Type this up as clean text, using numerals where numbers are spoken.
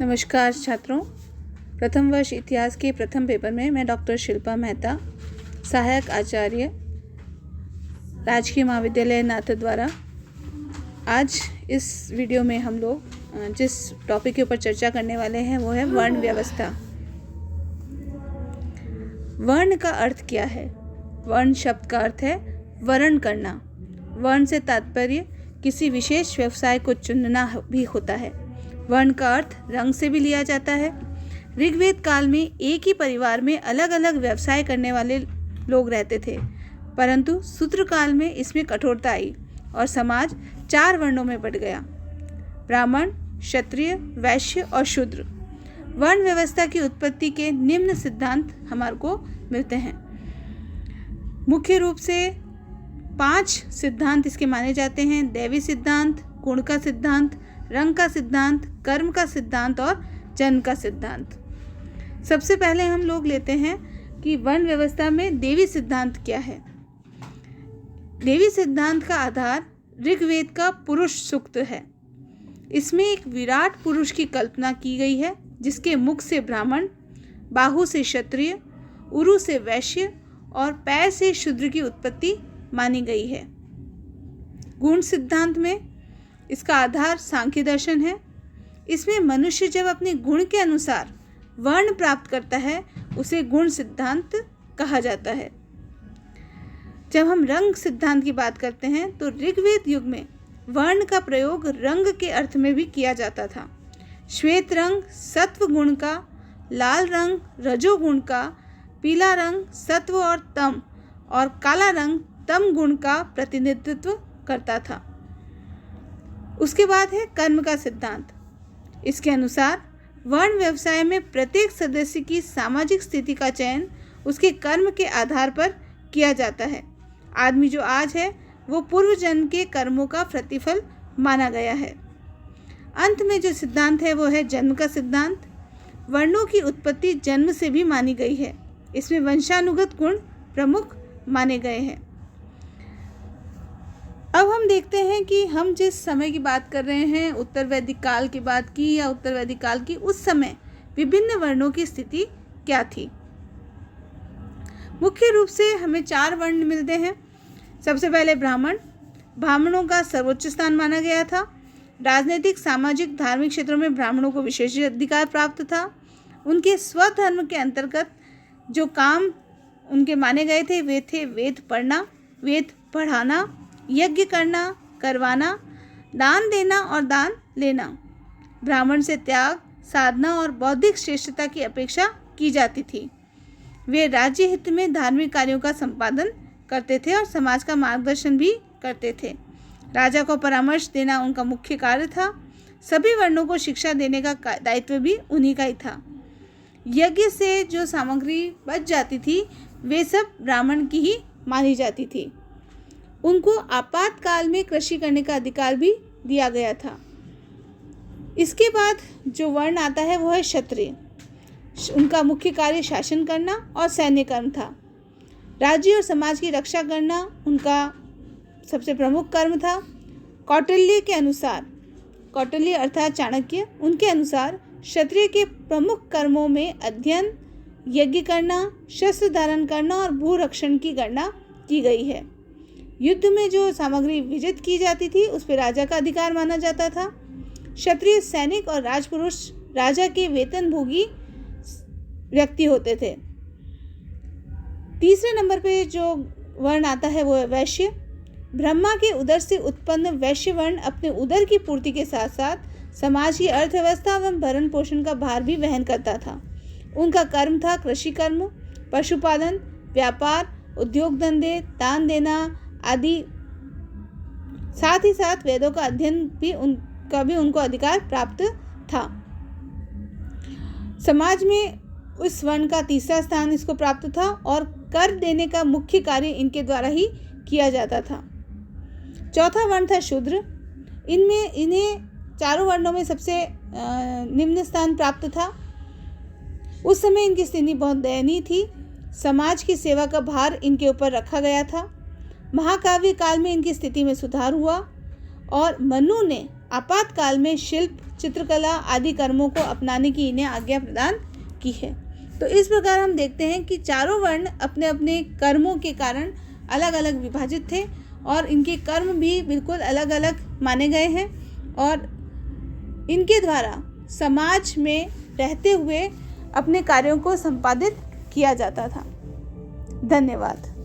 नमस्कार छात्रों। प्रथम वर्ष इतिहास के प्रथम पेपर में मैं डॉक्टर शिल्पा मेहता, सहायक आचार्य, राजकीय महाविद्यालय नाथद्वारा, आज इस वीडियो में हम लोग जिस टॉपिक के ऊपर चर्चा करने वाले हैं वो है वर्ण व्यवस्था। वर्ण का अर्थ क्या है? वर्ण शब्द का अर्थ है वर्ण करना। वर्ण से तात्पर्य किसी विशेष व्यवसाय को चुनना भी होता है। वर्ण का अर्थ रंग से भी लिया जाता है। ऋग्वेद काल में एक ही परिवार में अलग अलग व्यवसाय करने वाले लोग रहते थे, परंतु सूत्र काल में इसमें कठोरता आई और समाज 4 वर्णों में बंट गया: ब्राह्मण, क्षत्रिय, वैश्य और शूद्र। वर्ण व्यवस्था की उत्पत्ति के निम्न सिद्धांत हमारे को मिलते हैं। मुख्य रूप से 5 सिद्धांत इसके माने जाते हैं: दैवी सिद्धांत, गुण का सिद्धांत, रंग का सिद्धांत, कर्म का सिद्धांत और जन्म का सिद्धांत। सबसे पहले हम लोग लेते हैं कि वर्ण व्यवस्था में देवी सिद्धांत क्या है। देवी सिद्धांत का आधार ऋग्वेद का पुरुष सूक्त है। इसमें एक विराट पुरुष की कल्पना की गई है, जिसके मुख से ब्राह्मण, बाहु से क्षत्रिय, उरु से वैश्य और पैर से शूद्र की उत्पत्ति मानी गई है। गुण सिद्धांत में इसका आधार सांख्य दर्शन है। इसमें मनुष्य जब अपने गुण के अनुसार वर्ण प्राप्त करता है उसे गुण सिद्धांत कहा जाता है। जब हम रंग सिद्धांत की बात करते हैं तो ऋग्वेद युग में वर्ण का प्रयोग रंग के अर्थ में भी किया जाता था। श्वेत रंग सत्व गुण का, लाल रंग रजोगुण का, पीला रंग सत्व और तम, और काला रंग तम गुण का प्रतिनिधित्व करता था। उसके बाद है कर्म का सिद्धांत। इसके अनुसार वर्ण व्यवसाय में प्रत्येक सदस्य की सामाजिक स्थिति का चयन उसके कर्म के आधार पर किया जाता है। आदमी जो आज है वो पूर्व जन्म के कर्मों का प्रतिफल माना गया है। अंत में जो सिद्धांत है वो है जन्म का सिद्धांत। वर्णों की उत्पत्ति जन्म से भी मानी गई है। इसमें वंशानुगत गुण प्रमुख माने गए हैं। अब हम देखते हैं कि हम जिस समय की बात कर रहे हैं, उत्तर वैदिक काल की बात की या उत्तर वैदिक काल की, उस समय विभिन्न वर्णों की स्थिति क्या थी। मुख्य रूप से हमें 4 वर्ण मिलते हैं। सबसे पहले ब्राह्मण। ब्राह्मणों का सर्वोच्च स्थान माना गया था। राजनीतिक, सामाजिक, धार्मिक क्षेत्रों में ब्राह्मणों को विशेष अधिकार प्राप्त था। उनके स्वधर्म के अंतर्गत जो काम उनके माने गए थे वे थे वेद पढ़ना, वेद पढ़ाना, यज्ञ करना, करवाना, दान देना और दान लेना। ब्राह्मण से त्याग, साधना और बौद्धिक श्रेष्ठता की अपेक्षा की जाती थी। वे राज्य हित में धार्मिक कार्यों का संपादन करते थे और समाज का मार्गदर्शन भी करते थे। राजा को परामर्श देना उनका मुख्य कार्य था। सभी वर्णों को शिक्षा देने का दायित्व भी उन्हीं का ही था। यज्ञ से जो सामग्री बच जाती थी वे सब ब्राह्मण की ही मानी जाती थी। उनको आपातकाल में कृषि करने का अधिकार भी दिया गया था। इसके बाद जो वर्ण आता है वो है क्षत्रिय। उनका मुख्य कार्य शासन करना और सैन्य कर्म था। राज्य और समाज की रक्षा करना उनका सबसे प्रमुख कर्म था। कौटिल्य के अनुसार, कौटिल्य अर्थात चाणक्य, उनके अनुसार क्षत्रिय के प्रमुख कर्मों में अध्ययन, यज्ञ करना, शस्त्र धारण करना और भू रक्षण की गणना की गई है। युद्ध में जो सामग्री विजित की जाती थी उस पर राजा का अधिकार माना जाता था। क्षत्रिय सैनिक और राजपुरुष राजा के वेतनभोगी व्यक्ति होते थे। तीसरे नंबर पे जो वर्ण आता है वो है वैश्य। ब्रह्मा के उदर से उत्पन्न वैश्य वर्ण अपने उदर की पूर्ति के साथ साथ समाज की अर्थव्यवस्था एवं भरण पोषण का भार भी वहन करता था। उनका कर्म था कृषि कर्म, पशुपालन, व्यापार, उद्योग धंधे, दान देना आदि। साथ ही साथ वेदों का अध्ययन भी उनको अधिकार प्राप्त था। समाज में उस वर्ण का तीसरा स्थान इसको प्राप्त था और कर देने का मुख्य कार्य इनके द्वारा ही किया जाता था। चौथा वर्ण था शूद्र। इन्हें चारों वर्णों में सबसे निम्न स्थान प्राप्त था। उस समय इनकी स्थिति बहुत दयनीय थी। समाज की सेवा का भार इनके ऊपर रखा गया था। महाकाव्य काल में इनकी स्थिति में सुधार हुआ और मनु ने आपातकाल में शिल्प, चित्रकला आदि कर्मों को अपनाने की इन्हें आज्ञा प्रदान की है। तो इस प्रकार हम देखते हैं कि चारों वर्ण अपने अपने कर्मों के कारण अलग अलग विभाजित थे और इनके कर्म भी बिल्कुल अलग अलग माने गए हैं और इनके द्वारा समाज में रहते हुए अपने कार्यों को संपादित किया जाता था। धन्यवाद।